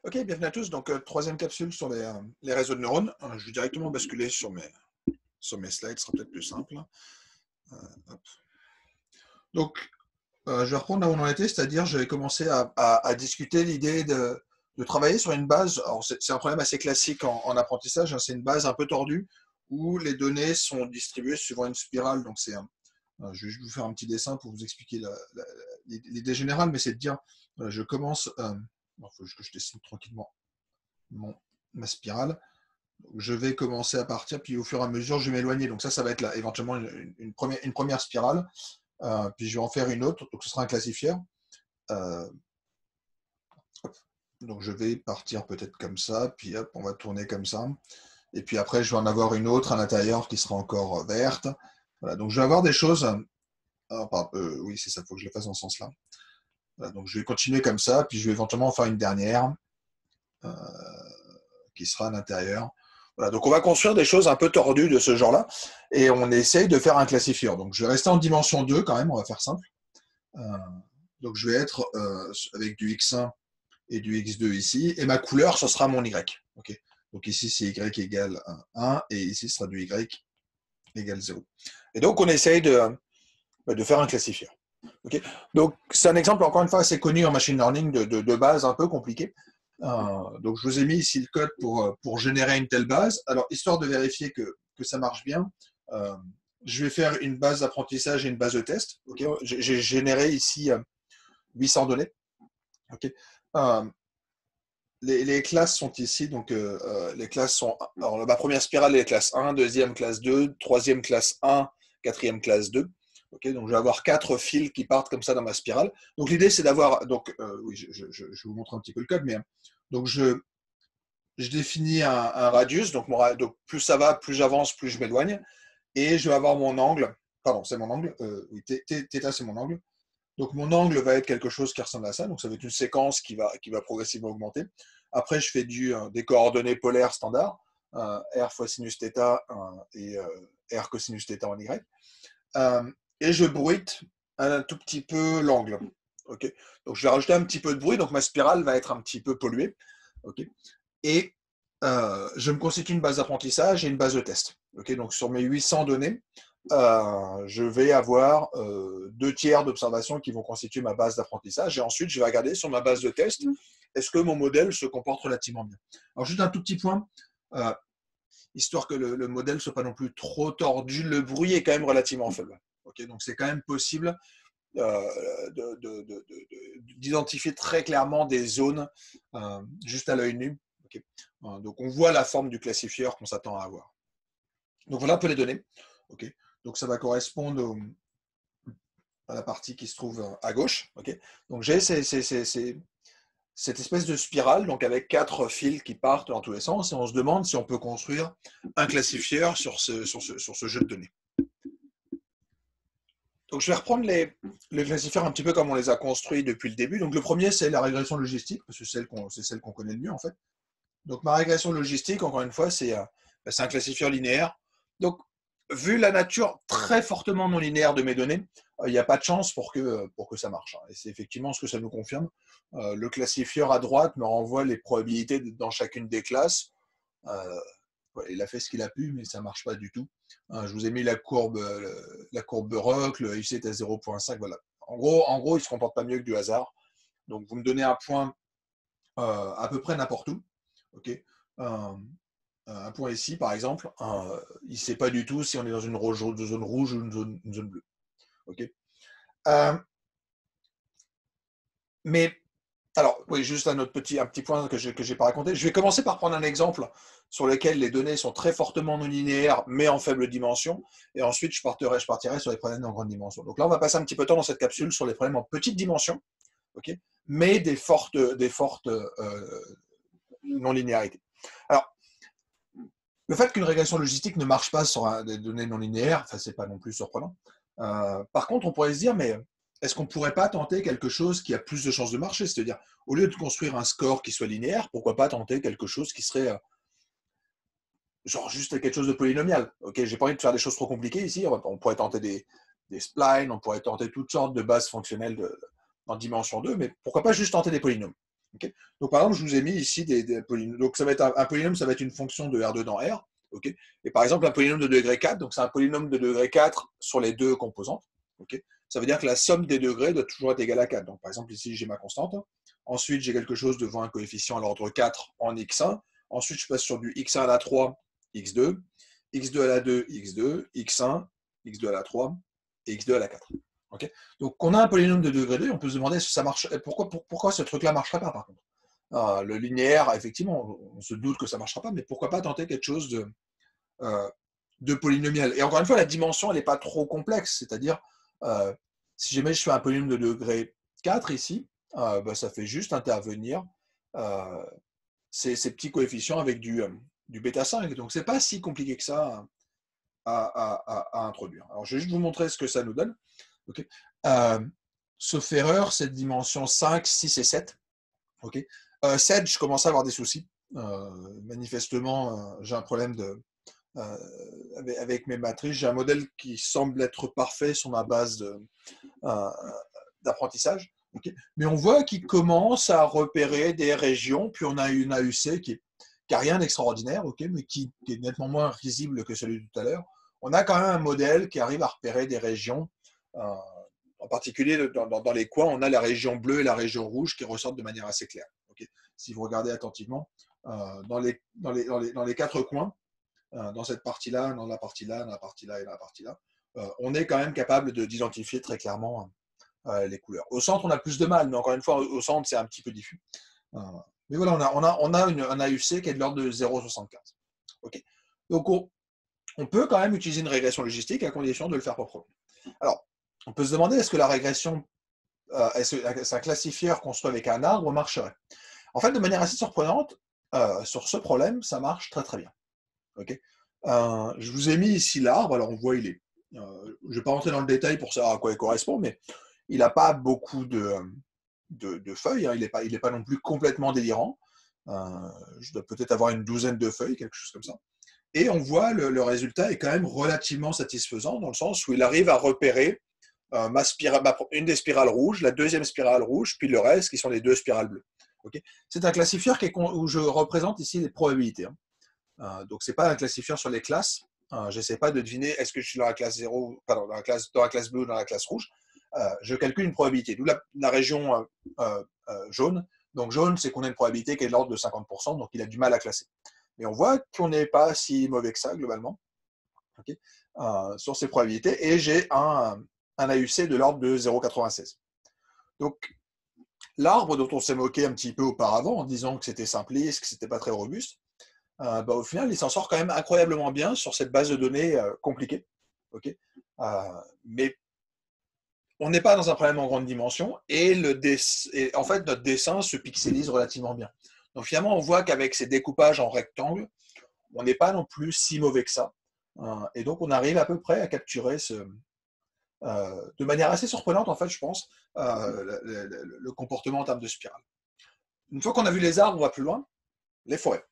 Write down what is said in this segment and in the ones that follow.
Ok, bienvenue à tous. Donc, troisième capsule sur les réseaux de neurones. Je vais directement basculer sur mes slides, ce sera peut-être plus simple. Hop. Donc, je vais reprendre là où on en était, c'est-à-dire j'avais commencé à discuter l'idée de travailler sur une base. Alors, c'est un problème assez classique en apprentissage, hein, c'est une base un peu tordue où les données sont distribuées suivant une spirale. Donc, je vais juste vous faire un petit dessin pour vous expliquer l'idée générale, mais c'est de dire, je commence, il faut que je dessine tranquillement ma spirale. Donc, je vais commencer à partir, puis au fur et à mesure, je vais m'éloigner. Donc ça va être là, éventuellement une première spirale. Puis je vais en faire une autre, donc ce sera un classifieur. Euh, donc je vais partir peut-être comme ça, puis hop, on va tourner comme ça. Et puis après, je vais en avoir une autre à l'intérieur qui sera encore verte. Voilà, donc je vais avoir des choses. Oui, c'est ça, il faut que je le fasse dans ce sens-là. Voilà, donc je vais continuer comme ça, puis je vais éventuellement en faire une dernière euh, qui sera à l'intérieur. Voilà, donc on va construire des choses un peu tordues de ce genre-là, et on essaye de faire un classifieur. Donc je vais rester en dimension 2 quand même, on va faire simple. Euh, donc je vais être avec du x1 et du x2 ici, et ma couleur, ce sera mon y. Okay, donc ici, c'est y égale 1, et ici, ce sera du y égale 0. Et donc on essaye de faire un classifieur. Okay, donc c'est un exemple, encore une fois, assez connu en machine learning de base un peu compliqué. Donc, je vous ai mis ici le code pour générer une telle base. Alors, histoire de vérifier que ça marche bien, je vais faire une base d'apprentissage et une base de test. Okay, j'ai généré ici 800 données. Okay. Les classes sont ici. Donc, les classes sont. Alors, ma première spirale est classe 1, deuxième classe 2, troisième classe 1, quatrième classe 2. Okay, donc, je vais avoir 4 fils qui partent comme ça dans ma spirale. Donc, l'idée, c'est d'avoir. Donc, oui, je vous montre un petit peu le code, mais donc, je définis un radius, donc plus ça va, plus j'avance, plus je m'éloigne, et je vais avoir mon angle, pardon, c'est mon angle, oui, θ c'est mon angle, donc mon angle va être quelque chose qui ressemble à ça, donc ça va être une séquence qui va progressivement augmenter. Après, je fais des coordonnées polaires standards, R fois sinus θ et R cosinus θ en Y, et je bruite un tout petit peu l'angle. Okay, donc je vais rajouter un petit peu de bruit, donc ma spirale va être un petit peu polluée. Okay, et je me constitue une base d'apprentissage et une base de test. Okay, donc sur mes 800 données, je vais avoir 2 tiers d'observations qui vont constituer ma base d'apprentissage. Et ensuite, je vais regarder sur ma base de test, est-ce que mon modèle se comporte relativement bien. Alors, juste un tout petit point, histoire que le modèle ne soit pas non plus trop tordu, le bruit est quand même relativement faible. Okay, donc, c'est quand même possible d'identifier très clairement des zones juste à l'œil nu. Okay. Donc on voit la forme du classifieur qu'on s'attend à avoir. Donc voilà un peu les données. Okay. Donc ça va correspondre à la partie qui se trouve à gauche. Okay. Donc j'ai cette espèce de spirale, donc avec 4 fils qui partent dans tous les sens, et on se demande si on peut construire un classifieur sur ce jeu de données. Donc je vais reprendre les classifieurs un petit peu comme on les a construits depuis le début. Donc le premier, c'est la régression logistique, parce que c'est celle qu'on connaît le mieux en fait. Donc ma régression logistique, encore une fois, c'est un classifieur linéaire. Donc vu la nature très fortement non linéaire de mes données, il n'y a pas de chance pour que ça marche. Et c'est effectivement ce que ça nous confirme. Le classifieur à droite me renvoie les probabilités dans chacune des classes. Il a fait ce qu'il a pu, mais ça ne marche pas du tout. Je vous ai mis la courbe Rock, le IC est à 0,5. Voilà. En gros, il ne se comporte pas mieux que du hasard. Donc, vous me donnez un point à peu près n'importe où. Okay, un point ici, par exemple, il ne sait pas du tout si on est dans une zone rouge ou une zone bleue. Okay, mais alors, oui, juste un petit point que je n'ai pas raconté. Je vais commencer par prendre un exemple sur lequel les données sont très fortement non linéaires, mais en faible dimension. Et ensuite, je partirai sur les problèmes en grande dimension. Donc là, on va passer un petit peu de temps dans cette capsule sur les problèmes en petite dimension, okay, mais des fortes non-linéarités. Alors, le fait qu'une régression logistique ne marche pas sur des données non linéaires, enfin, c'est pas non plus surprenant. Par contre, on pourrait se dire, mais est-ce qu'on ne pourrait pas tenter quelque chose qui a plus de chances de marcher? C'est-à-dire, au lieu de construire un score qui soit linéaire, pourquoi pas tenter quelque chose qui serait genre juste quelque chose de polynomial? Ok, j'ai pas envie de faire des choses trop compliquées ici. On pourrait tenter des splines, on pourrait tenter toutes sortes de bases fonctionnelles en dimension 2, mais pourquoi pas juste tenter des polynômes? Okay. Donc, par exemple, je vous ai mis ici des polynômes. Donc, ça va être un polynôme, ça va être une fonction de R2 dans R. Okay. Et par exemple, un polynôme de degré 4, donc c'est un polynôme de degré 4 sur les deux composantes. Okay. Ça veut dire que la somme des degrés doit toujours être égale à 4. Donc, par exemple, ici, j'ai ma constante. Ensuite, j'ai quelque chose devant un coefficient à l'ordre 4 en x1. Ensuite, je passe sur du x1 à la 3, x2, x2 à la 2, x2, x1, x2 à la 3 et x2 à la 4. Okay. Donc, on a un polynôme de degré 2, on peut se demander si ça marche. Pourquoi ce truc-là ne marcherait pas, par contre. Le linéaire, effectivement, on se doute que ça ne marchera pas, mais pourquoi pas tenter quelque chose de polynomial. Et encore une fois, la dimension, elle n'est pas trop complexe. C'est-à-dire, si jamais je fais un polynôme de degré 4 ici, ça fait juste intervenir ces petits coefficients avec du bêta 5. Donc, ce n'est pas si compliqué que ça à introduire. Alors, je vais juste vous montrer ce que ça nous donne. Okay. Sauf erreur, cette dimension 5, 6 et 7. Okay. 7, je commence à avoir des soucis. Manifestement, j'ai un problème avec mes matrices. J'ai un modèle qui semble être parfait sur ma base d'apprentissage. Okay. Mais on voit qu'il commence à repérer des régions, puis on a une AUC qui n'a rien d'extraordinaire, okay, mais qui est nettement moins risible que celui de tout à l'heure. On a quand même un modèle qui arrive à repérer des régions. En particulier, dans les coins, on a la région bleue et la région rouge qui ressortent de manière assez claire. Okay. Si vous regardez attentivement, dans les quatre coins, dans cette partie-là, dans la partie-là, dans la partie-là et dans la partie-là, on est quand même capable d'identifier très clairement les couleurs. Au centre, on a plus de mal, mais encore une fois, au centre, c'est un petit peu diffus. Mais voilà, on a un AUC qui est de l'ordre de 0,75. Okay. Donc, on peut quand même utiliser une régression logistique à condition de le faire proprement. Alors, on peut se demander, est-ce que la régression, est-ce un classifieur construit avec un arbre marcherait? En fait, de manière assez surprenante, sur ce problème, ça marche très très bien. Okay. Je vous ai mis ici l'arbre, alors on voit je ne vais pas rentrer dans le détail pour savoir à quoi il correspond, mais il n'a pas beaucoup de feuilles, hein. Il n'est pas non plus complètement délirant. Je dois peut-être avoir une douzaine de feuilles, quelque chose comme ça. Et on voit le résultat est quand même relativement satisfaisant, dans le sens où il arrive à repérer une des spirales rouges, la deuxième spirale rouge, puis le reste qui sont les deux spirales bleues. Okay. C'est un classifieur où je représente ici les probabilités. Hein. Donc, ce n'est pas un classifieur sur les classes. Je n'essaie pas de deviner est-ce que je suis dans la classe 0, pardon, dans la classe bleue ou dans la classe rouge. Je calcule une probabilité. D'où la région jaune. Donc, jaune, c'est qu'on a une probabilité qui est de l'ordre de 50%, donc il a du mal à classer. Mais on voit qu'on n'est pas si mauvais que ça, globalement, okay, sur ces probabilités. Et j'ai un AUC de l'ordre de 0,96. Donc, l'arbre dont on s'est moqué un petit peu auparavant en disant que c'était simpliste, que c'était pas très robuste, au final, il s'en sort quand même incroyablement bien sur cette base de données compliquée. Okay. Mais on n'est pas dans un problème en grande dimension et en fait, notre dessin se pixelise relativement bien. Donc finalement, on voit qu'avec ces découpages en rectangle, on n'est pas non plus si mauvais que ça. Et donc, on arrive à peu près à capturer de manière assez surprenante, en fait, je pense, le comportement en termes de spirale. Une fois qu'on a vu les arbres, on va plus loin, les forêts.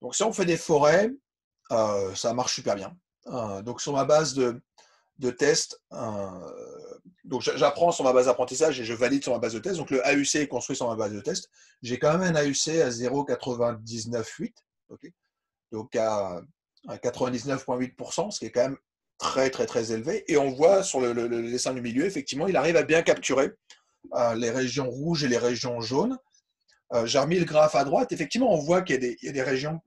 Donc, si on fait des forêts, ça marche super bien. Donc, sur ma base de test, donc j'apprends sur ma base d'apprentissage et je valide sur ma base de test. Donc, le AUC est construit sur ma base de test. J'ai quand même un AUC à 0,998. Okay. Donc, à 99,8%, ce qui est quand même très, très, très élevé. Et on voit sur le dessin du milieu, effectivement, il arrive à bien capturer les régions rouges et les régions jaunes. J'ai remis le graphe à droite. Effectivement, on voit qu'il y a des régions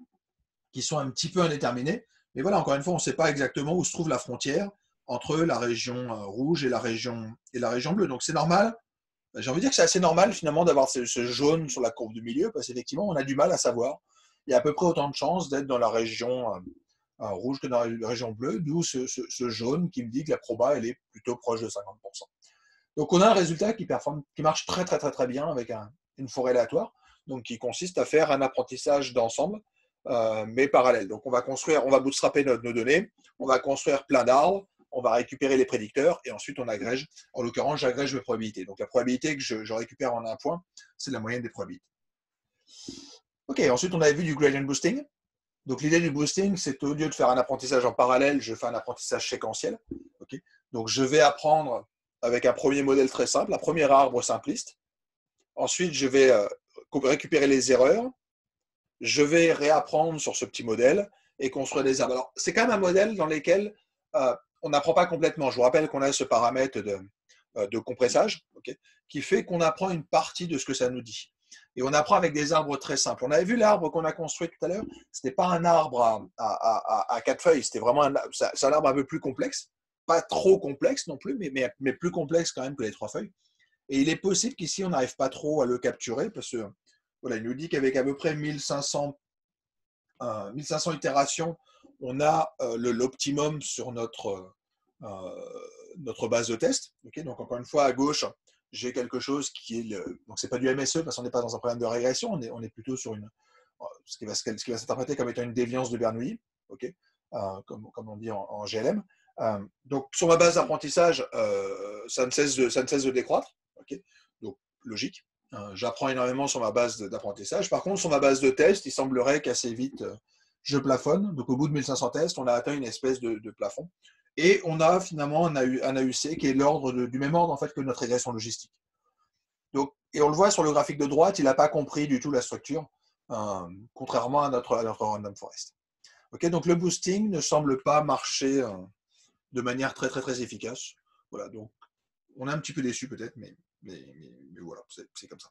qui sont un petit peu indéterminées. Mais voilà, encore une fois, on ne sait pas exactement où se trouve la frontière entre la région rouge et la région bleue. Donc, c'est normal. J'ai envie de dire que c'est assez normal, finalement, d'avoir ce jaune sur la courbe du milieu, parce qu'effectivement, on a du mal à savoir. Il y a à peu près autant de chances d'être dans la région rouge que dans la région bleue, d'où ce jaune qui me dit que la proba, elle est plutôt proche de 50%. Donc, on a un résultat qui marche très, très, très, très bien avec une forêt aléatoire, donc qui consiste à faire un apprentissage d'ensemble, mais parallèle. Donc, on va bootstrapper nos données, on va construire plein d'arbres, on va récupérer les prédicteurs et ensuite on agrège. En l'occurrence, j'agrège mes probabilités. Donc, la probabilité que je récupère en un point, c'est la moyenne des probabilités. Ok, ensuite, on avait vu du gradient boosting. Donc, l'idée du boosting, c'est au lieu de faire un apprentissage en parallèle, je fais un apprentissage séquentiel. Okay. Donc, je vais apprendre avec un premier modèle très simple, un premier arbre simpliste. Ensuite, je vais récupérer les erreurs, je vais réapprendre sur ce petit modèle et construire des arbres. Alors, c'est quand même un modèle dans lequel on n'apprend pas complètement. Je vous rappelle qu'on a ce paramètre de compressage, okay, qui fait qu'on apprend une partie de ce que ça nous dit. Et on apprend avec des arbres très simples. On avait vu l'arbre qu'on a construit tout à l'heure. Ce n'était pas un arbre à 4 feuilles, c'était vraiment c'est un arbre un peu plus complexe. Pas trop complexe non plus, mais plus complexe quand même que les 3 feuilles. Et il est possible qu'ici, on n'arrive pas trop à le capturer parce que voilà, il nous dit qu'avec à peu près 1500 itérations, on a l'optimum sur notre base de test. Okay, donc, encore une fois, à gauche, j'ai quelque chose qui est donc c'est pas du MSE parce qu'on n'est pas dans un problème de régression, on est plutôt sur ce qui va s'interpréter comme étant une déviance de Bernoulli, okay, comme on dit en GLM. Donc sur ma base d'apprentissage, ça ne cesse de décroître, okay, donc logique. J'apprends énormément sur ma base d'apprentissage. Par contre, sur ma base de test, il semblerait qu'assez vite, je plafonne. Donc, au bout de 1500 tests, on a atteint une espèce de plafond. Et on a finalement un AUC qui est du même ordre en fait, que notre régression logistique. Donc, et on le voit sur le graphique de droite, il n'a pas compris du tout la structure, contrairement à notre random forest. Okay, donc, le boosting ne semble pas marcher de manière très, très, très efficace. Voilà, donc on est un petit peu déçu peut-être, mais voilà, c'est comme ça.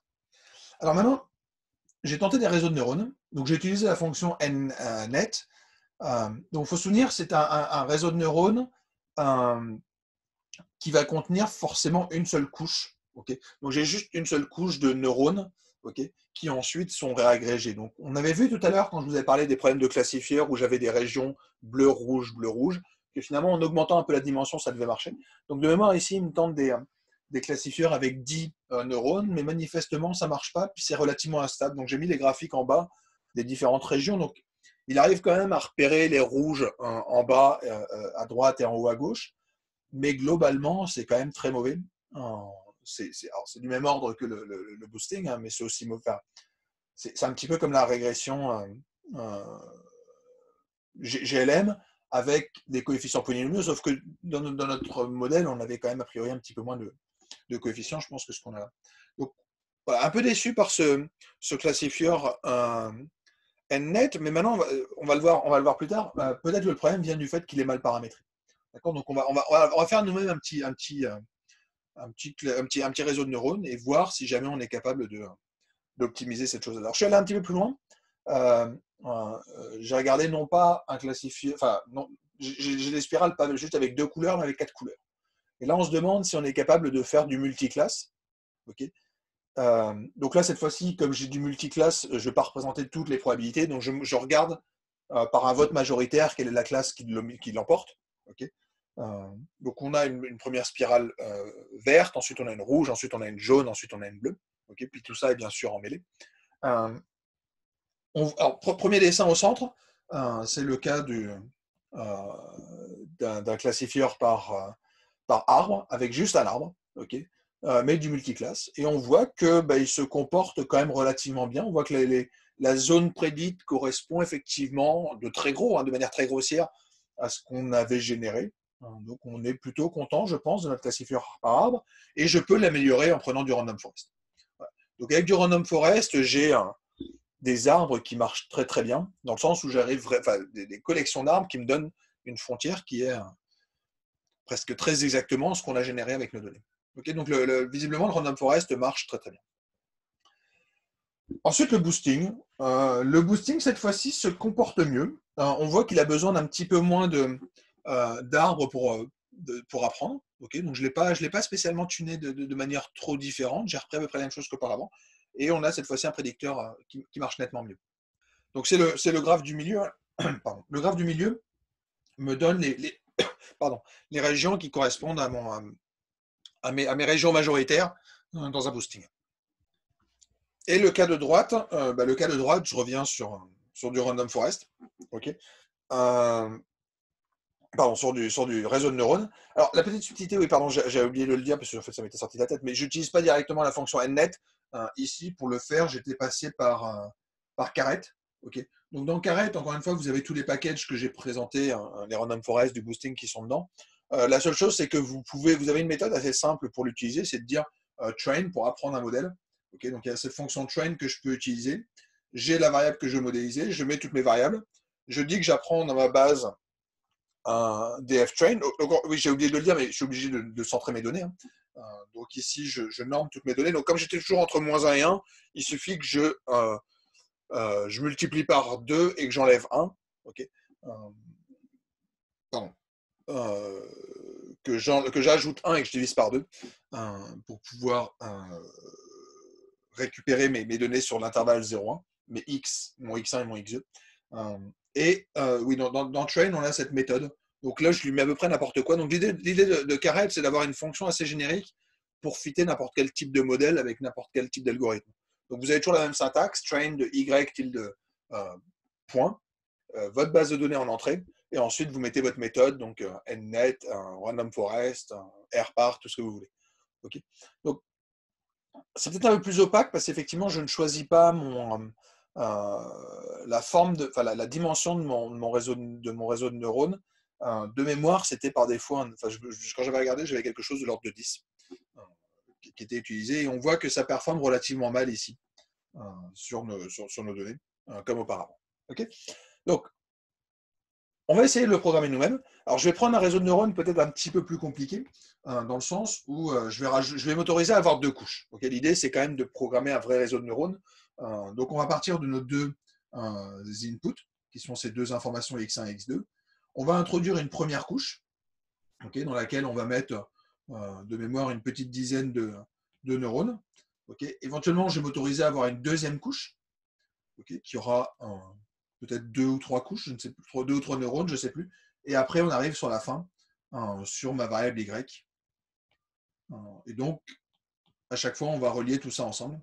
Alors maintenant, j'ai tenté des réseaux de neurones. Donc j'ai utilisé la fonction net. Donc il faut se souvenir, c'est un réseau de neurones qui va contenir forcément une seule couche. Okay, donc j'ai juste une seule couche de neurones, okay, qui ensuite sont réagrégés. Donc on avait vu tout à l'heure, quand je vous ai parlé des problèmes de classifieurs, où j'avais des régions bleu-rouge, que finalement en augmentant un peu la dimension, ça devait marcher. Donc de mémoire, ici, il me tente des classifieurs avec 10 neurones, mais manifestement, ça ne marche pas, puis c'est relativement instable. Donc j'ai mis les graphiques en bas des différentes régions. Donc il arrive quand même à repérer les rouges en bas, à droite et en haut à gauche, mais globalement, c'est quand même très mauvais. C'est du même ordre que le boosting, hein, mais c'est aussi mauvais. Enfin, c'est un petit peu comme la régression GLM avec des coefficients polynomiaux, sauf que dans notre modèle, on avait quand même a priori un petit peu moins de coefficients, je pense, que ce qu'on a. Donc, voilà, un peu déçu par ce classifieur NNet, mais maintenant, on va le voir plus tard. Peut-être que le problème vient du fait qu'il est mal paramétré. D'accord. Donc, on va faire nous-mêmes un petit réseau de neurones et voir si jamais on est capable d'optimiser cette chose-là. Alors, je suis allé un petit peu plus loin. J'ai regardé non pas un classifieur, enfin, non, j'ai des spirales pas juste avec 2 couleurs, mais avec 4 couleurs. Et là, on se demande si on est capable de faire du multiclasse. Okay, donc là, cette fois-ci, comme j'ai du multiclasse, je ne vais pas représenter toutes les probabilités. Donc, je regarde par un vote majoritaire quelle est la classe qui l'emporte. Okay, donc, on a une première spirale verte, ensuite on a une rouge, ensuite on a une jaune, ensuite on a une bleue. Okay, puis tout ça est bien sûr emmêlé. Alors, premier dessin au centre, c'est le cas d'un classifieur par arbre, avec juste un arbre, okay, mais du multiclasse. Et on voit qu'il se comporte quand même relativement bien. On voit que la zone prédite correspond effectivement de très gros, de manière très grossière, à ce qu'on avait généré. Donc on est plutôt content, je pense, de notre classifieur par arbre, et je peux l'améliorer en prenant du random forest. Voilà. Donc avec du random forest, j'ai des arbres qui marchent très très bien, dans le sens où j'arrive, enfin, des collections d'arbres qui me donnent une frontière qui est presque très exactement ce qu'on a généré avec nos données. Okay, donc visiblement, le random forest marche très très bien. Ensuite, le boosting. Le boosting, cette fois-ci, se comporte mieux. On voit qu'il a besoin d'un petit peu moins d'arbres pour apprendre. Okay, donc je ne l'ai pas spécialement tuné de manière trop différente. J'ai repris à peu près la même chose qu'auparavant. Et on a cette fois-ci un prédicteur qui marche nettement mieux. Donc c'est le graphe du milieu. Pardon. Le graphe du milieu me donne les régions qui correspondent à mes régions majoritaires dans un boosting. Et le cas de droite, je reviens sur du random forest. Okay. Sur du réseau de neurones. Alors, la petite subtilité, oui, pardon, j'ai oublié de le dire parce que en fait, ça m'était sorti de la tête, mais je n'utilise pas directement la fonction nnet. Ici, pour le faire, j'étais passé par Caret. Okay. Donc, dans Caret, encore une fois, vous avez tous les packages que j'ai présentés, les random forest, du boosting qui sont dedans. La seule chose, c'est que vous avez une méthode assez simple pour l'utiliser, c'est de dire train pour apprendre un modèle. Okay, donc il y a cette fonction train que je peux utiliser. J'ai la variable que je veux modéliser, je mets toutes mes variables. Je dis que j'apprends dans ma base un dftrain. Donc, oui, j'ai oublié de le dire, mais je suis obligé de centrer mes données. Hein. Donc ici, je norme toutes mes données. Donc comme j'étais toujours entre -1 et 1, il suffit que je multiplie par 2 et que j'enlève 1. Okay. Pardon. Que j'ajoute 1 et que je divise par 2 pour pouvoir récupérer mes données sur l'intervalle 0,1, mes x, mon x1 et mon x2. Oui, dans train, on a cette méthode. Donc là, je lui mets à peu près n'importe quoi. Donc l'idée de Karel, c'est d'avoir une fonction assez générique pour fitter n'importe quel type de modèle avec n'importe quel type d'algorithme. Donc vous avez toujours la même syntaxe, train de y tilde point, votre base de données en entrée, et ensuite vous mettez votre méthode, donc nnet, random forest, rpart, tout ce que vous voulez. Okay. Donc c'est peut-être un peu plus opaque parce qu'effectivement je ne choisis pas la forme la dimension de mon réseau de neurones. De mémoire, c'était par défaut, quand j'avais regardé, j'avais quelque chose de l'ordre de 10 qui était utilisé, et on voit que ça performe relativement mal ici sur nos données, comme auparavant. Okay. Donc on va essayer de le programmer nous-mêmes. Alors, je vais prendre un réseau de neurones peut-être un petit peu plus compliqué, dans le sens où je vais m'autoriser à avoir 2 couches. Okay. L'idée, c'est quand même de programmer un vrai réseau de neurones. Donc, on va partir de nos 2 inputs, qui sont ces 2 informations x1 et x2. On va introduire une première couche, okay, dans laquelle on va mettre de mémoire une petite dizaine de neurones. Okay. Éventuellement, je vais m'autoriser à avoir une deuxième couche, okay, qui aura peut-être 2 ou 3 couches, je ne sais plus, 2 ou 3 neurones, je ne sais plus. Et après, on arrive sur la fin, sur ma variable y. Et donc, à chaque fois, on va relier tout ça ensemble.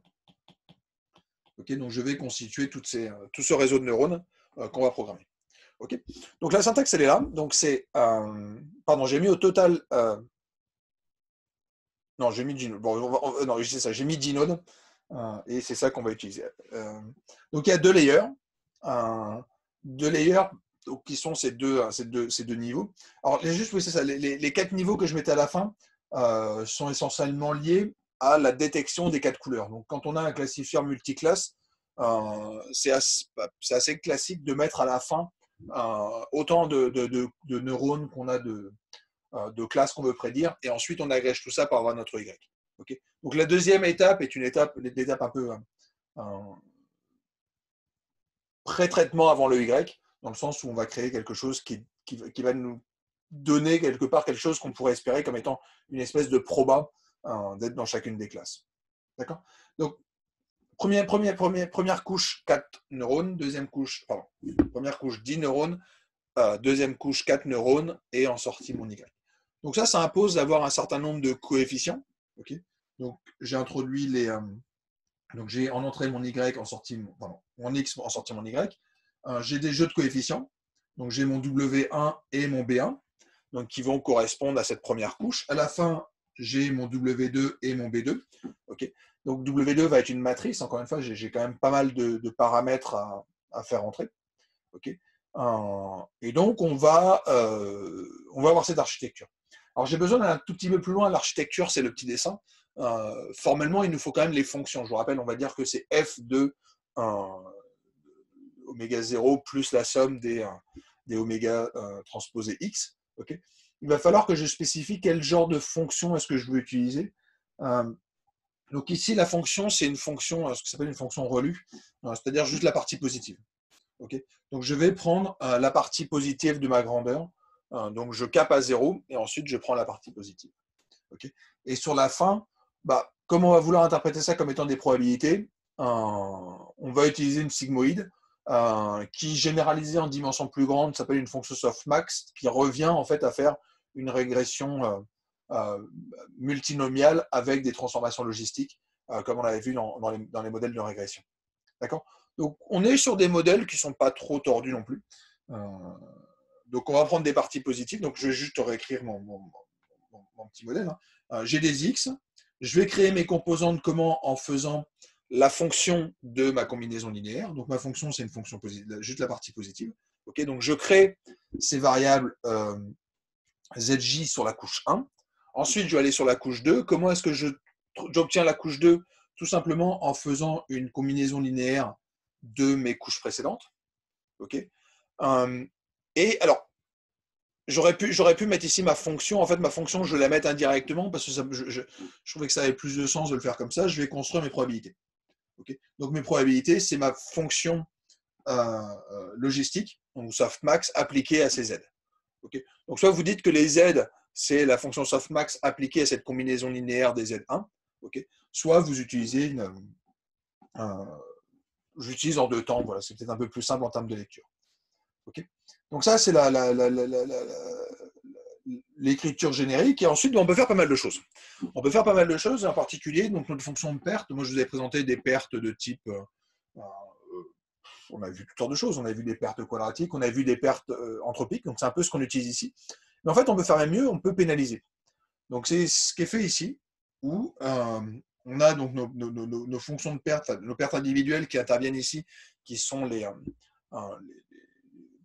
Okay, donc, je vais constituer tout ce réseau de neurones qu'on va programmer. Okay, donc, la syntaxe, elle est là. Donc, c'est. Pardon, j'ai mis au total. Non, j'ai mis Gnode. Bon, non, c'est ça, j'ai mis Gnode. Et c'est ça qu'on va utiliser. Donc, il y a 2 layers. 2 layers donc, qui sont ces deux niveaux. Alors, oui, c'est ça. Les 4 niveaux que je mettais à la fin sont essentiellement liés à la détection des 4 couleurs. Donc, quand on a un classifieur multiclasse, c'est assez classique de mettre à la fin autant de neurones qu'on a de classes qu'on veut prédire, et ensuite on agrège tout ça pour avoir notre Y. Okay. Donc la deuxième étape est une étape un peu pré-traitement avant le Y, dans le sens où on va créer quelque chose qui va nous donner quelque part quelque chose qu'on pourrait espérer comme étant une espèce de proba d'être dans chacune des classes. D'accord. Donc première couche 4 neurones, deuxième couche, pardon, première couche 10 neurones, deuxième couche 4 neurones, et en sortie mon Y. Donc ça impose d'avoir un certain nombre de coefficients. Okay. Donc j'ai introduit donc j'ai en entrée mon Y, en sortie mon X, en sortie mon Y. J'ai des jeux de coefficients. Donc j'ai mon W1 et mon B1, donc qui vont correspondre à cette première couche. À la fin, j'ai mon W2 et mon B2. Okay. Donc W2 va être une matrice. Encore une fois, j'ai quand même pas mal de paramètres à faire entrer. Okay. Et donc on va avoir cette architecture. Alors j'ai besoin d'un tout petit peu plus loin. L'architecture, c'est le petit dessin. Formellement, il nous faut quand même les fonctions. Je vous rappelle, on va dire que c'est f de oméga 0 plus la somme des oméga transposés x. Okay. Il va falloir que je spécifie quel genre de fonction est-ce que je veux utiliser. Donc ici, la fonction, c'est une fonction, ce qui s'appelle une fonction relue, c'est-à-dire juste la partie positive. Okay. Donc je vais prendre la partie positive de ma grandeur. Donc je cape à 0 et ensuite je prends la partie positive. Okay. Et sur la fin, comme on va vouloir interpréter ça comme étant des probabilités, on va utiliser une sigmoïde qui, généralisée en dimension plus grande, s'appelle une fonction softmax, qui revient en fait à faire une régression multinomiale avec des transformations logistiques, comme on l'avait vu dans les modèles de régression. D'accord. Donc, on est sur des modèles qui ne sont pas trop tordus non plus. Donc, on va prendre des parties positives. Donc, je vais juste réécrire mon petit modèle. J'ai des X. Je vais créer mes composantes comment? En faisant la fonction de ma combinaison linéaire. Donc, ma fonction, c'est une fonction positive, juste la partie positive. Okay, donc, je crée ces variables ZJ sur la couche 1. Ensuite, je vais aller sur la couche 2. Comment est-ce que j'obtiens la couche 2? tout simplement en faisant une combinaison linéaire de mes couches précédentes. Okay, et alors, j'aurais pu mettre ici ma fonction. En fait, ma fonction, je vais la mettre indirectement parce que je trouvais que ça avait plus de sens de le faire comme ça. Je vais construire mes probabilités. Okay, donc, mes probabilités, c'est ma fonction logistique, donc softmax, appliquée à ces z. Okay, donc, soit vous dites que les z, c'est la fonction softmax appliquée à cette combinaison linéaire des z1. Okay, soit vous utilisez j'utilise en deux temps. Voilà, c'est peut-être un peu plus simple en termes de lecture. Okay, donc ça, c'est l'écriture générique. Et ensuite, on peut faire pas mal de choses. On peut faire pas mal de choses, en particulier donc notre fonction de perte. Moi, je vous ai présenté des pertes de type... on a vu toutes sortes de choses. On a vu des pertes quadratiques, on a vu des pertes anthropiques. Donc, c'est un peu ce qu'on utilise ici. Mais en fait, on peut faire même mieux, on peut pénaliser. Donc, c'est ce qui est fait ici, où on a donc nos fonctions de perte, nos pertes individuelles qui interviennent ici, qui sont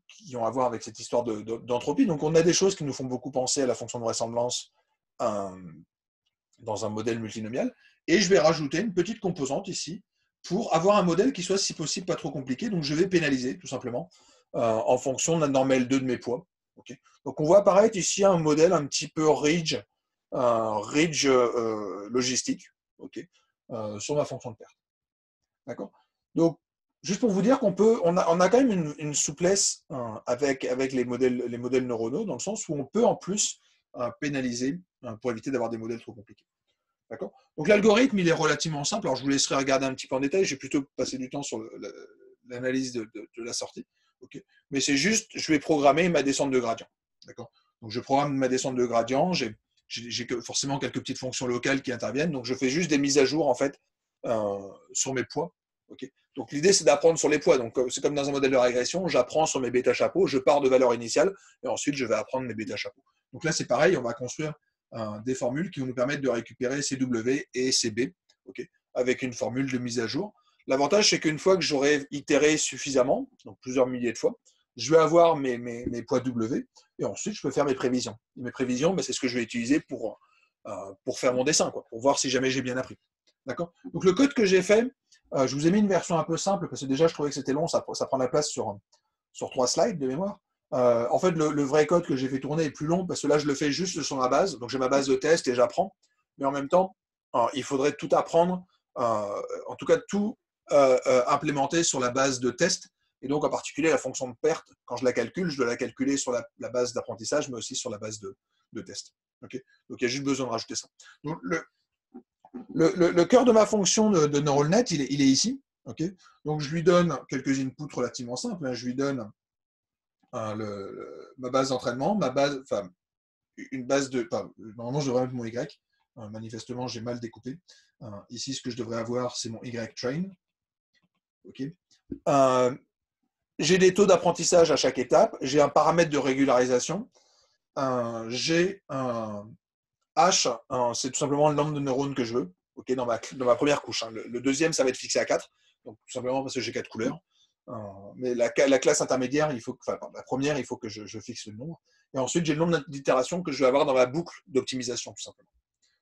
qui ont à voir avec cette histoire d'entropie. Donc, on a des choses qui nous font beaucoup penser à la fonction de vraisemblance dans un modèle multinomial. Et je vais rajouter une petite composante ici pour avoir un modèle qui soit, si possible, pas trop compliqué. Donc, je vais pénaliser, tout simplement, en fonction de la norme L2 de mes poids. Okay, donc, on voit apparaître ici un modèle un petit peu ridge logistique, okay, sur ma fonction de perte. D'accord. Donc, juste pour vous dire on a quand même une souplesse avec les modèles neuronaux, dans le sens où on peut en plus pénaliser pour éviter d'avoir des modèles trop compliqués. D'accord. Donc l'algorithme, il est relativement simple. Alors je vous laisserai regarder un petit peu en détail. J'ai plutôt passé du temps sur l'analyse de la sortie. Okay. Mais c'est juste, je vais programmer ma descente de gradient. D'accord. Donc je programme ma descente de gradient. J'ai forcément quelques petites fonctions locales qui interviennent. Donc je fais juste des mises à jour en fait sur mes poids. Okay. Donc l'idée, c'est d'apprendre sur les poids. Donc c'est comme dans un modèle de régression, j'apprends sur mes bêta chapeaux, je pars de valeurs initiales et ensuite je vais apprendre mes bêta chapeaux. Donc là, c'est pareil, on va construire des formules qui vont nous permettre de récupérer CW et CB, okay, avec une formule de mise à jour. L'avantage, c'est qu'une fois que j'aurai itéré suffisamment, donc plusieurs milliers de fois, je vais avoir mes poids W et ensuite je peux faire mes prévisions. Et mes prévisions, c'est ce que je vais utiliser pour faire mon dessin, quoi, pour voir si jamais j'ai bien appris. D'accord. Donc le code que j'ai fait, je vous ai mis une version un peu simple parce que déjà je trouvais que c'était long, ça prend la place sur 3 slides de mémoire. En fait, le vrai code que j'ai fait tourner est plus long parce que là, je le fais juste sur ma base. Donc, j'ai ma base de test et j'apprends. Mais en même temps, il faudrait tout apprendre, en tout cas, tout implémenter sur la base de test. Et donc, en particulier, la fonction de perte, quand je la calcule, je dois la calculer sur la base d'apprentissage, mais aussi sur la base de test. Okay, donc, il y a juste besoin de rajouter ça. Donc, le cœur de ma fonction de neural net, il est ici. Okay, donc, je lui donne quelques inputs relativement simples. Hein. Je lui donne ma base d'entraînement, une base de. Normalement, je devrais mettre mon Y. Manifestement, j'ai mal découpé. Ici, ce que je devrais avoir, c'est mon Y train. Okay. J'ai des taux d'apprentissage à chaque étape. J'ai un paramètre de régularisation. J'ai un H, c'est tout simplement le nombre de neurones que je veux. Okay, dans ma première couche. Hein. Le deuxième, ça va être fixé à 4. Donc, tout simplement parce que j'ai 4 couleurs. Mais la classe intermédiaire, la première, il faut que je fixe le nombre. Et ensuite, j'ai le nombre d'itérations que je vais avoir dans ma boucle d'optimisation, tout simplement.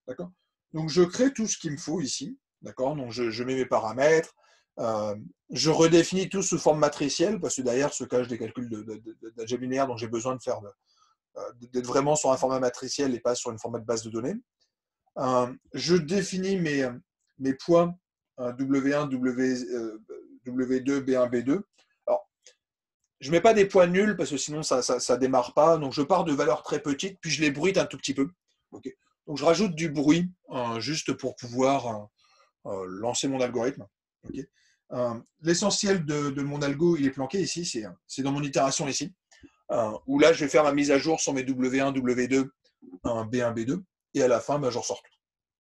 D'accord. Donc, je crée tout ce qu'il me faut ici. D'accord. Donc, je mets mes paramètres. Je redéfinis tout sous forme matricielle, parce que derrière se cachent des calculs d'algèbre linéaire, donc j'ai besoin d'être vraiment sur un format matriciel et pas sur une format de base de données. Je définis mes poids W1, W2, B1, B2. Alors, je ne mets pas des poids nuls parce que sinon ça ne démarre pas. Donc je pars de valeurs très petites, puis je les bruite un tout petit peu. Okay. Donc je rajoute du bruit juste pour pouvoir lancer mon algorithme. Okay. L'essentiel de mon algo, il est planqué ici, c'est dans mon itération ici, où là je vais faire ma mise à jour sur mes W1, W2, B1, B2, et à la fin, je ressors tout.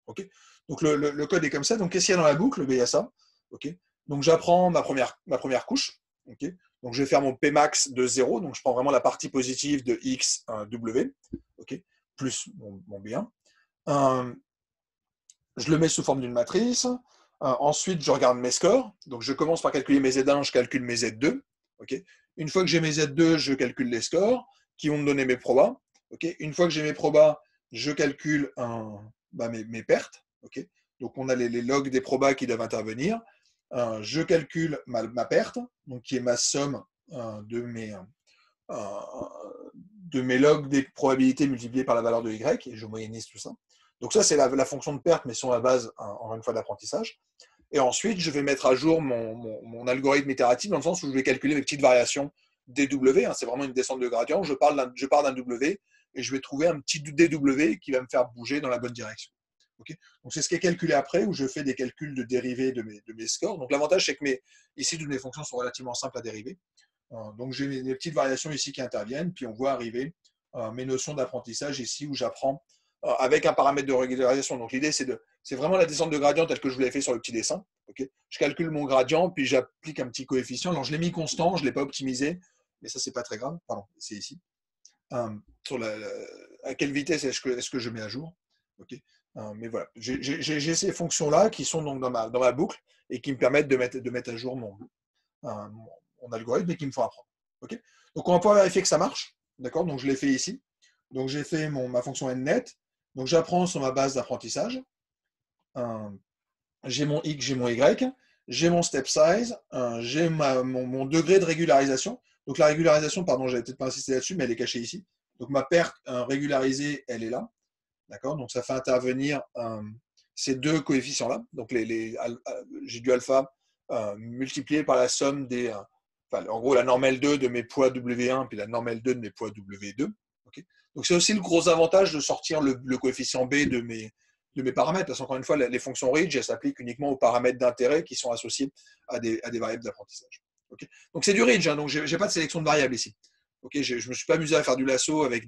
Okay. Donc le code est comme ça. Donc qu'est-ce qu'il y a dans la boucle? Il y a ça. Okay. Donc j'apprends ma première couche. Okay. Donc je vais faire mon Pmax de 0. Donc je prends vraiment la partie positive de X, W, okay, plus mon B1. Je le mets sous forme d'une matrice. Ensuite, je regarde mes scores. Donc je commence par calculer mes Z1, je calcule mes Z2. Okay. Une fois que j'ai mes Z2, je calcule les scores qui vont me donner mes probas. Okay. Une fois que j'ai mes probas, je calcule mes pertes. Okay. Donc, on a les logs des probas qui doivent intervenir. Je calcule ma perte, donc qui est ma somme de mes logs des probabilités multipliées par la valeur de y, et je moyennise tout ça. Donc ça, c'est la fonction de perte, mais sur la base, encore une fois, d'apprentissage. Et ensuite, je vais mettre à jour mon algorithme itératif dans le sens où je vais calculer mes petites variations dW. C'est vraiment une descente de gradient. Je pars d'un W et je vais trouver un petit dW qui va me faire bouger dans la bonne direction. Okay, donc c'est ce qui est calculé après, où je fais des calculs de dérivés de mes scores. Donc l'avantage, c'est que ici, toutes mes fonctions sont relativement simples à dériver. Donc j'ai mes petites variations ici qui interviennent, puis on voit arriver mes notions d'apprentissage ici, où j'apprends avec un paramètre de régularisation. Donc l'idée, c'est vraiment la descente de gradient telle que je vous l'ai fait sur le petit dessin. Okay, je calcule mon gradient, puis j'applique un petit coefficient. Alors je l'ai mis constant, je ne l'ai pas optimisé, mais ça, c'est pas très grave. Pardon, c'est ici. Sur à quelle vitesse est-ce que je mets à jour. Okay. Mais voilà, j'ai ces fonctions-là qui sont donc dans ma boucle et qui me permettent de mettre à jour mon algorithme et qui me font apprendre. Okay, donc on va pouvoir vérifier que ça marche. D'accord, donc je l'ai fait ici. Donc j'ai fait ma fonction nnet. Donc j'apprends sur ma base d'apprentissage. J'ai mon x, j'ai mon y. J'ai mon step size. J'ai mon degré de régularisation. Donc la régularisation, pardon, j'avais peut-être pas insisté là-dessus, mais elle est cachée ici. Donc ma perte régularisée, elle est là. D'accord, donc ça fait intervenir ces deux coefficients-là. Donc j'ai du alpha multiplié par la somme des. En gros, la norme L2 de mes poids W1 puis la norme L2 de mes poids W2. Okay, donc c'est aussi le gros avantage de sortir le coefficient B de mes paramètres, parce qu'encore une fois, les fonctions ridge, elles s'appliquent uniquement aux paramètres d'intérêt qui sont associés à des variables d'apprentissage. Okay, donc c'est du ridge, donc je n'ai pas de sélection de variables ici. Okay, je ne me suis pas amusé à faire du lasso avec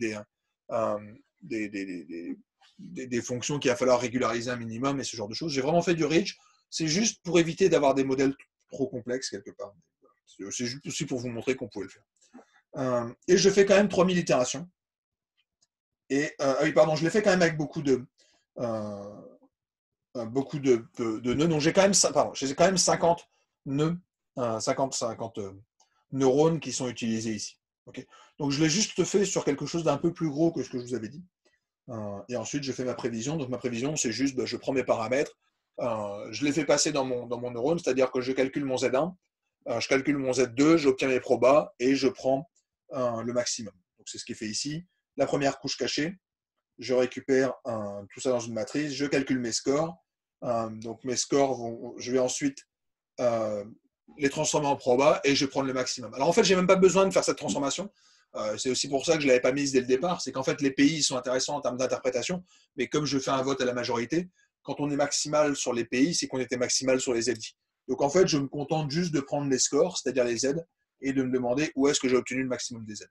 des fonctions qu'il va falloir régulariser un minimum et ce genre de choses. J'ai vraiment fait du ridge. C'est juste pour éviter d'avoir des modèles trop complexes quelque part. C'est juste aussi pour vous montrer qu'on pouvait le faire. Et je fais quand même 3000 itérations. Et oui, pardon, je l'ai fait quand même avec beaucoup de nœuds. Donc j'ai quand même 50 nœuds, 50 neurones qui sont utilisés ici. Okay, donc je l'ai juste fait sur quelque chose d'un peu plus gros que ce que je vous avais dit. Et ensuite, je fais ma prévision. Donc, ma prévision, c'est juste, je prends mes paramètres, je les fais passer dans mon neurone, c'est-à-dire que je calcule mon Z1, je calcule mon Z2, j'obtiens mes probas et je prends le maximum. Donc, c'est ce qui est fait ici. La première couche cachée, je récupère tout ça dans une matrice, je calcule mes scores. Donc, mes scores, je vais ensuite les transformer en probas et je vais prendre le maximum. Alors, en fait, je n'ai même pas besoin de faire cette transformation. C'est aussi pour ça que je ne l'avais pas mise dès le départ, c'est qu'en fait les pays sont intéressants en termes d'interprétation, mais comme je fais un vote à la majorité, quand on est maximal sur les pays, c'est qu'on était maximal sur les ZJ. Donc en fait, je me contente juste de prendre les scores, c'est-à-dire les Z, et de me demander où est-ce que j'ai obtenu le maximum des Z.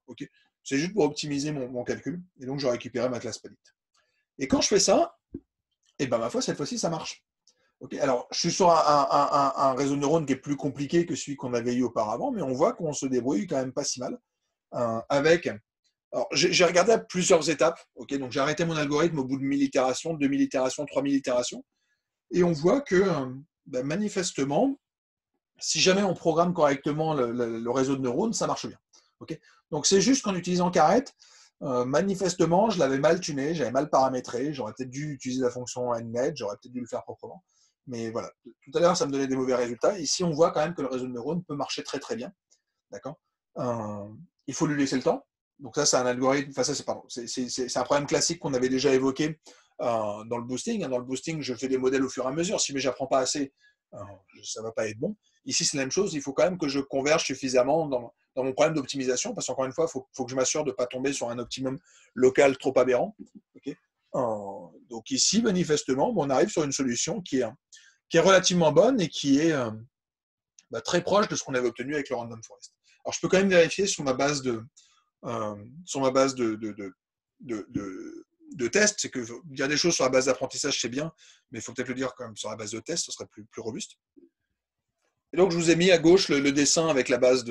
Okay, c'est juste pour optimiser mon calcul, et donc je récupérais ma classe palette. Et quand je fais ça, et ben ma foi, cette fois-ci, ça marche. Okay, alors, je suis sur un réseau de neurones qui est plus compliqué que celui qu'on avait eu auparavant, mais on voit qu'on se débrouille quand même pas si mal. Avec. Alors, j'ai regardé à plusieurs étapes. Okay, donc, j'ai arrêté mon algorithme au bout de 1000 itérations, 2000 itérations, 3000 itérations. Et on voit que, manifestement, si jamais on programme correctement le réseau de neurones, ça marche bien. Okay, donc, c'est juste qu'en utilisant Caret, manifestement, je l'avais mal tuné, j'avais mal paramétré. J'aurais peut-être dû utiliser la fonction nnet, j'aurais peut-être dû le faire proprement. Mais voilà, tout à l'heure, ça me donnait des mauvais résultats. Ici, on voit quand même que le réseau de neurones peut marcher très, très bien. D'accord, il faut lui laisser le temps. Donc ça, c'est un algorithme, enfin ça, c'est un problème classique qu'on avait déjà évoqué dans le boosting. Dans le boosting, je fais des modèles au fur et à mesure. Si je n'apprends pas assez, ça ne va pas être bon. Ici, c'est la même chose. Il faut quand même que je converge suffisamment dans mon problème d'optimisation, parce qu'encore une fois, il faut que je m'assure de ne pas tomber sur un optimum local trop aberrant. Okay, donc ici, manifestement, on arrive sur une solution qui est relativement bonne et qui est très proche de ce qu'on avait obtenu avec le Random Forest. Alors, je peux quand même vérifier sur ma base de tests. C'est que dire des choses sur la base d'apprentissage, c'est bien, mais il faut peut-être le dire quand même sur la base de tests, ce serait plus robuste. Et donc, je vous ai mis à gauche le dessin avec la base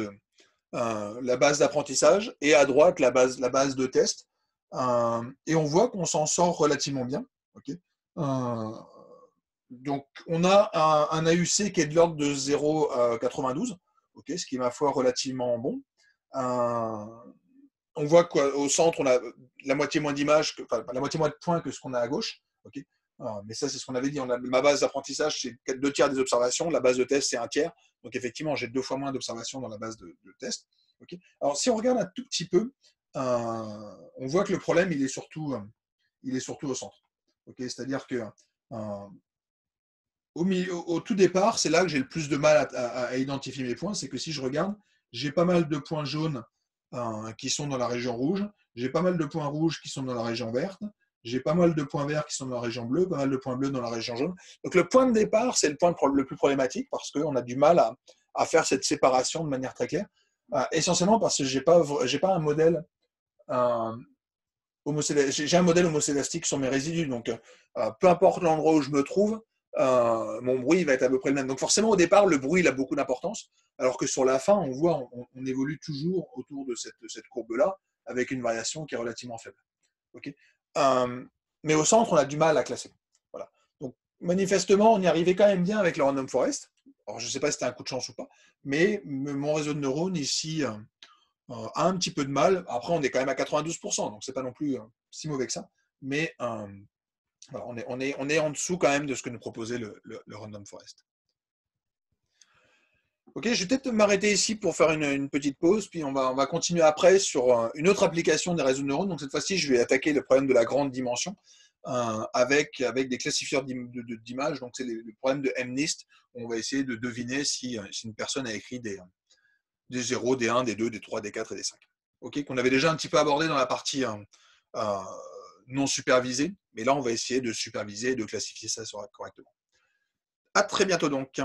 d'apprentissage et à droite la base de test. Et on voit qu'on s'en sort relativement bien. Okay, donc, on a un AUC qui est de l'ordre de 0,92, okay, ce qui est, ma foi, relativement bon. On voit qu'au centre, on a la moitié moins d'images, enfin, la moitié moins de points que ce qu'on a à gauche. Okay, Mais ça, c'est ce qu'on avait dit. Ma base d'apprentissage, c'est 2 tiers des observations. La base de test, c'est 1 tiers. Donc, effectivement, j'ai 2 fois moins d'observations dans la base de test. Okay. Alors, si on regarde un tout petit peu, on voit que le problème, il est surtout au centre. Okay. C'est-à-dire que au tout départ, c'est là que j'ai le plus de mal à identifier mes points. C'est que si je regarde, j'ai pas mal de points jaunes qui sont dans la région rouge. J'ai pas mal de points rouges qui sont dans la région verte. J'ai pas mal de points verts qui sont dans la région bleue, pas mal de points bleus dans la région jaune. Donc le point de départ, c'est le point le plus problématique parce qu'on a du mal à faire cette séparation de manière très claire. Essentiellement parce que j'ai pas un modèle j'ai un modèle homocélastique sur mes résidus. Donc peu importe l'endroit où je me trouve, mon bruit va être à peu près le même. Donc forcément, au départ, le bruit il a beaucoup d'importance, alors que sur la fin, on voit, on évolue toujours autour de cette courbe-là, avec une variation qui est relativement faible. Okay. Mais au centre, on a du mal à classer. Voilà. Donc manifestement, on y arrivait quand même bien avec le random forest. Alors je ne sais pas si c'était un coup de chance ou pas, mais mon réseau de neurones ici a un petit peu de mal. Après, on est quand même à 92%, donc c'est pas non plus si mauvais que ça. Mais voilà, on est en dessous quand même de ce que nous proposait le random forest. Ok, je vais peut-être m'arrêter ici pour faire une petite pause, puis on va continuer après sur une autre application des réseaux de neurones. Donc cette fois-ci, je vais attaquer le problème de la grande dimension avec des classifieurs d'images. Donc c'est le problème de MNIST. On va essayer de deviner si une personne a écrit des 0, des 1, des 2, des 3, des 4 et des 5. Ok, qu'on avait déjà un petit peu abordé dans la partie non supervisée, mais là on va essayer de superviser et de classifier ça correctement. À très bientôt donc.